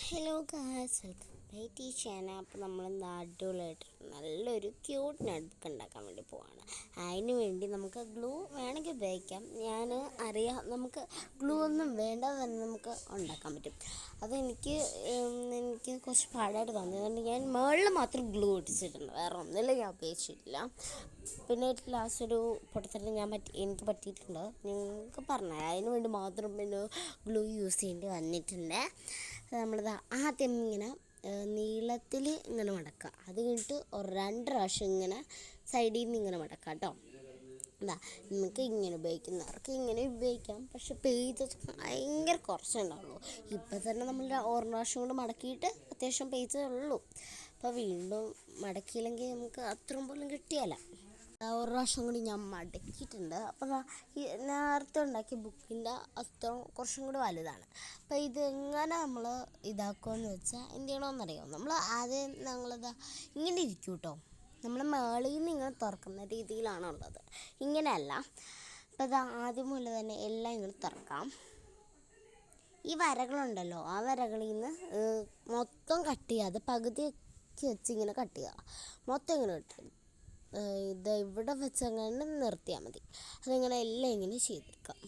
Hello guys, welcome back to channel. അപ്പോൾ നമ്മൾ അടിപൊളിയായിട്ട് നല്ലൊരു ക്യൂട്ട് നടുക്ക് ഉണ്ടാക്കാൻ വേണ്ടി പോവാണ്. അതിന് വേണ്ടി നമുക്ക് ഗ്ലൂ വേണമെങ്കിൽ ഉപയോഗിക്കാം. ഞാൻ അറിയാം, നമുക്ക് ഗ്ലൂ ഒന്നും വേണ്ട തന്നെ നമുക്ക് ഉണ്ടാക്കാൻ പറ്റും. അതെനിക്ക് കുറച്ച് പാടായിട്ട് തോന്നി. അതുകൊണ്ട് ഞാൻ മുകളിൽ മാത്രം ഗ്ലൂ ഒട്ടിച്ചിട്ടുണ്ട്, വേറെ ഒന്നുമില്ല ഞാൻ ഉപയോഗിച്ചിട്ടില്ല. പിന്നെ ലാസ്റ്റ് ഒരു പൊട്ടത്തരം എനിക്ക് പറ്റിയിട്ടുണ്ട്. നിങ്ങൾക്ക് പറഞ്ഞാൽ അതിന് വേണ്ടി മാത്രം പിന്നെ ഗ്ലൂ യൂസ് ചെയ്യേണ്ടി വന്നിട്ടുണ്ട്. നമ്മളിത് ആദ്യം ഇങ്ങനെ നീളത്തിൽ ഇങ്ങനെ മടക്കുക. അത് കഴിഞ്ഞിട്ട് ഒരു 2 പ്രാവശ്യം ഇങ്ങനെ സൈഡിൽ നിന്ന് ഇങ്ങനെ മടക്കാം കേട്ടോ. നമുക്ക് ഇങ്ങനെ ഉപയോഗിക്കുന്നവർക്ക് ഇങ്ങനെ ഉപയോഗിക്കാം. പക്ഷെ പേജസ് ഭയങ്കര കുറച്ചുണ്ടാവുള്ളൂ. ഇപ്പം തന്നെ നമ്മൾ 1 പ്രാവശ്യം കൊണ്ട് മടക്കിയിട്ട് അത്യാവശ്യം പേജേ ഉള്ളൂ. അപ്പോൾ വീണ്ടും മടക്കിയില്ലെങ്കിൽ നമുക്ക് അത്രയും പോലും കിട്ടിയല്ല. 1 പ്രാവശ്യം കൂടി ഞാൻ മടക്കിയിട്ടുണ്ട്. അപ്പോൾ ഈ നേരത്തെ ഉണ്ടാക്കിയ ബുക്കിൻ്റെ അത്ര കുറച്ചും കൂടി വലുതാണ്. അപ്പോൾ ഇതെങ്ങനെ നമ്മൾ ഇതാക്കുമെന്ന് വെച്ചാൽ എന്ത് ചെയ്യണമെന്നറിയോ? നമ്മൾ ആദ്യം ഇങ്ങനെ ഇരിക്കും കേട്ടോ. നമ്മൾ മേളിൽ നിന്ന് ഇങ്ങനെ തുറക്കുന്ന രീതിയിലാണുള്ളത്, ഇങ്ങനെയല്ല. അപ്പോൾ ഇത് ആദ്യം മുതൽ തന്നെ എല്ലാം ഇങ്ങനെ തുറക്കാം. ഈ വരകളുണ്ടല്ലോ, ആ വരകളിൽ നിന്ന് മൊത്തം കട്ട് ചെയ്യാതെ പകുതിയൊക്കെ വെച്ച് ഇങ്ങനെ കട്ട് ചെയ്യുക. മൊത്തം ഇങ്ങനെ കട്ട് ചെയ്യും. ഇത് ഇവിടെ വെച്ചങ്ങനെ നിർത്തിയാൽ മതി. അതിങ്ങനെ എല്ലാം ഇങ്ങനെ ചെയ്തെടുക്കാം.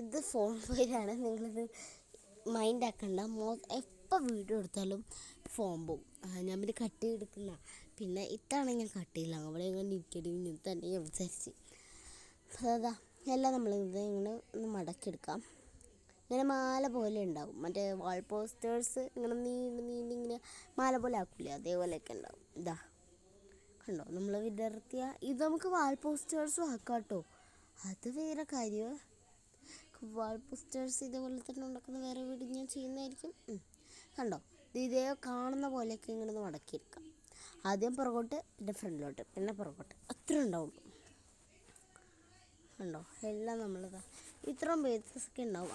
ഇത് ഫോൺ പോയിലാണ്, നിങ്ങളിത് മൈൻഡ് ആക്കണ്ട. എപ്പോൾ വീഡിയോ എടുത്താലും ഫോൺ പോകും. ഞാൻ പിന്നെ കട്ട് ചെയ്തെടുക്കുന്ന, പിന്നെ ഇത്താണെങ്കിൽ കട്ട് ചെയ്യില്ല. അവിടെ ഇങ്ങനെ ഇരിക്കടി തന്നെ ഞാൻ വിചാരിച്ച്. അപ്പോൾ എല്ലാം നമ്മളിത് ഇങ്ങനെ ഒന്ന് മടക്കിയെടുക്കാം. ഇങ്ങനെ മാല പോലെ ഉണ്ടാവും. മറ്റേ വാൾ പോസ്റ്റേഴ്സ് ഇങ്ങനെ നീണ്ടി ഇങ്ങനെ മാല പോലെ ആക്കൂലേ, അതേപോലെയൊക്കെ ഉണ്ടാവും. കണ്ടോ, നമ്മൾ വിടർത്തിയ ഇത് നമുക്ക് വാൾ പോസ്റ്റേഴ്സും ആക്കാം കേട്ടോ. അത് വേറെ കാര്യം. വാൾ പോസ്റ്റേഴ്സ് ഇതേപോലെ തന്നെ ഉണ്ടാക്കുന്ന വേറെ വീട് ഞാൻ ചെയ്യുന്നതായിരിക്കും. കണ്ടോ, ഇതേ കാണുന്ന പോലെയൊക്കെ ഇങ്ങനെ മടക്കിയെടുക്കാം. ആദ്യം പുറകോട്ട്, പിന്നെ ഫ്രണ്ടിലോട്ട്, പിന്നെ പുറകോട്ട്, അത്രേ ഉണ്ടാവുള്ളൂ. കണ്ടോ, എല്ലാം നമ്മളിതാ ഇത്രയും പേജസ് ഒക്കെ ഉണ്ടാവും.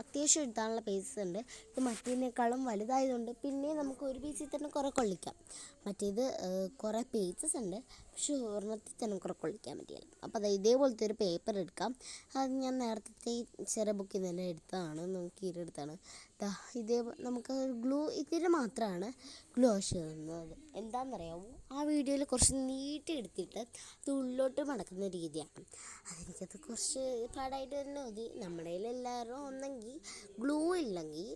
അത്യാവശ്യം എഴുതാനുള്ള പേജസ് ഉണ്ട്. ഇത് മറ്റേതിനേക്കാളും വലുതായതുകൊണ്ട് പിന്നെ നമുക്ക് ഒരു പേജിൽ തന്നെ കുറേ കൊള്ളിക്കാം. മറ്റേത് കുറേ പേജസ് ഉണ്ട്, പക്ഷെ ഒരെണ്ണത്തിൽ തന്നെ കുറേ കൊള്ളിക്കാൻ പറ്റില്ല. അപ്പോൾ ഇതേപോലത്തെ ഒരു പേപ്പർ എടുക്കാം. അത് ഞാൻ നേരത്തെ ചെറിയ ബുക്കിൽ നിന്ന് തന്നെ എടുത്തതാണ്, നമുക്ക് ഇതെടുത്താണ്. നമുക്ക് ഗ്ലൂ ഇതിന് മാത്രമാണ് ഗ്ലൂ ആവശ്യമുള്ളത്. എന്താണെന്നറിയാമോ? ആ വീഡിയോയിൽ കുറച്ച് നീട്ടി എടുത്തിട്ട് അത് ഉള്ളിലോട്ട് മടക്കുന്ന രീതിയാണ്. അതെനിക്കത് കുറച്ച് പാടായിട്ട് തന്നെ മതി. നമ്മുടെ കയ്യിൽ എല്ലാവരും ഒന്നെങ്കിൽ ഗ്ലൂ ഇല്ലെങ്കിൽ,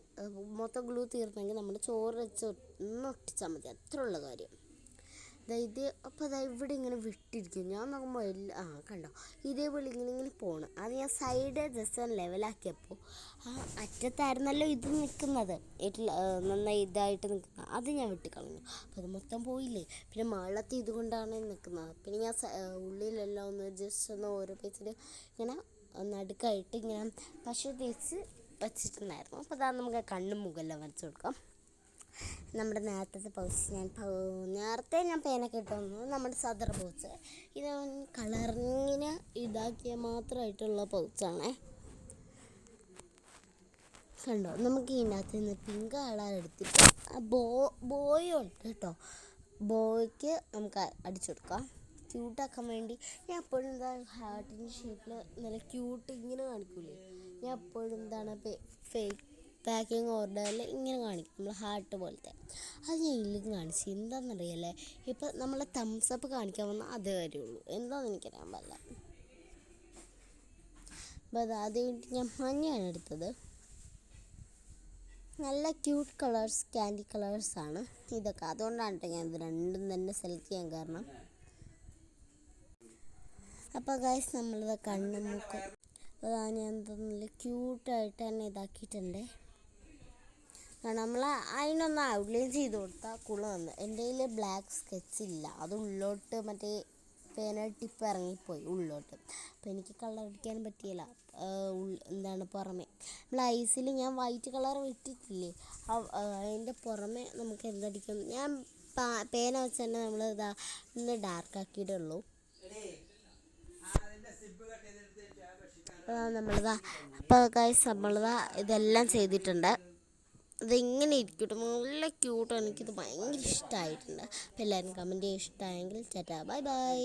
മൊത്തം ഗ്ലൂ തീർന്നെങ്കിൽ നമ്മൾ ചോറ് വെച്ച് ഒന്ന് ഒട്ടിച്ചാൽ മതി, അത്ര ഉള്ള കാര്യം. അപ്പോൾ ഇവിടെ ഇങ്ങനെ വിട്ടിരിക്കും. ഞാൻ നോക്കുമ്പോൾ കണ്ടോ, ഇതേപോലെ ഇങ്ങനെ പോകണം. അത് ഞാൻ സൈഡ് ജസ്റ്റ് ലെവലാക്കിയപ്പോൾ ആ അറ്റത്തായിരുന്നല്ലോ ഇത് നിൽക്കുന്നത്, നന്നായി ഇതായിട്ട് നിൽക്കുന്നത്, അത് ഞാൻ വിട്ടിക്കളഞ്ഞു. അപ്പോൾ അത് മൊത്തം പോയില്ലേ. പിന്നെ മാളത്തിൽ ഇതുകൊണ്ടാണ് നിൽക്കുന്നത്. പിന്നെ ഞാൻ ഉള്ളിലെല്ലാം ഒന്ന് ജസ്റ്റ് ഒന്ന് ഓരോ പേജിൽ ഇങ്ങനെ നടുക്കായിട്ട് ഇങ്ങനെ പശ തേച്ച് വച്ചിട്ടുണ്ടായിരുന്നു. അപ്പോൾ നമുക്ക് കണ്ണും മുഖമെല്ലാം വരച്ച് കൊടുക്കാം. നമ്മുടെ നേരത്തെ പൗച്ച് നേരത്തെ ഞാൻ പേനൊക്കെ ഇട്ട് വന്നു. നമ്മുടെ സദർ പൗച്ച് ഇത് കളറിങ്ങിന് ഇതാക്കിയ മാത്രമായിട്ടുള്ള പൗച്ചാണേ. കണ്ടോ, നമുക്ക് ഇതിനകത്ത് നിന്ന് പിങ്ക് കളർ എടുത്തിട്ട് ബോയുണ്ട് കേട്ടോ. ബോയ്ക്ക് നമുക്ക് അടിച്ചു കൊടുക്കാം ക്യൂട്ടാക്കാൻ വേണ്ടി. ഞാൻ എപ്പോഴും ഹാർട്ടിൻ്റെ ഷേപ്പിൽ നല്ല ക്യൂട്ട് ഇങ്ങനെ കാണിക്കൂലേ, ഞാൻ എപ്പോഴും ഫേക്ക് പാക്കിങ് ഓർഡറിൽ ഇങ്ങനെ കാണിക്കും, നമ്മൾ ഹാർട്ട് പോലത്തെ. അത് ഞാൻ ഇതിലേക്ക് കാണിച്ചു. എന്താണെന്നറിയാലേ, ഇപ്പം നമ്മൾ തംസപ്പ് കാണിക്കാൻ വന്നാൽ അതേ കാര്യമുള്ളൂ. എന്താണെന്ന് എനിക്കറിയാൻ പാടില്ല. അപ്പോൾ അത് കഴിഞ്ഞിട്ട് ഞാൻ മഞ്ഞയാണ് എടുത്തത്. നല്ല ക്യൂട്ട് കളേഴ്സ്, ക്യാൻഡി കളേഴ്സാണ് ഇതൊക്കെ. അതുകൊണ്ടാണ് ഞാൻ ഇത് രണ്ടും തന്നെ സെലക്ട് ചെയ്യാൻ കാരണം. അപ്പോൾ ഗൈസ്, നമ്മളിത് കണ്ണും മൂക്കും ഞാൻ നല്ല ക്യൂട്ടായിട്ട് തന്നെ ഇതാക്കിയിട്ടുണ്ട്. നമ്മൾ അതിനൊന്ന് ഔട്ട്ലൈൻ ചെയ്ത് കൊടുത്താൽ കുളം വന്നു. എൻ്റെ കയ്യിൽ ബ്ലാക്ക് സ്കെച്ചില്ല, അത് ഉള്ളോട്ട് മറ്റേ പേന ടിപ്പ് ഇറങ്ങിപ്പോയി ഉള്ളോട്ട്. അപ്പോൾ എനിക്ക് കളർ അടിക്കാനും പറ്റിയില്ല. പുറമെ നമ്മൾ ഐസിൽ ഞാൻ വൈറ്റ് കളർ വിട്ടിട്ടില്ലേ, അതിൻ്റെ പുറമെ നമുക്ക് എന്തടിക്കും. ഞാൻ പേന വെച്ച് തന്നെ ഒന്ന് ഡാർക്കാക്കിയിടുള്ളൂ. അപ്പോൾ ഗൈസ്, ഇതെല്ലാം ചെയ്തിട്ടുണ്ട്. ഇതിങ്ങനെ ഇരിക്കട്ടെ, നല്ല ക്യൂട്ടാണ്. എനിക്കിത് ഭയങ്കര ഇഷ്ടമായിട്ടുണ്ട്. അപ്പോൾ എല്ലാവരും കമൻറ്റ് ചെയ്യുക. ഇഷ്ടമായെങ്കിൽ ടാറ്റാ, ബൈ ബൈ.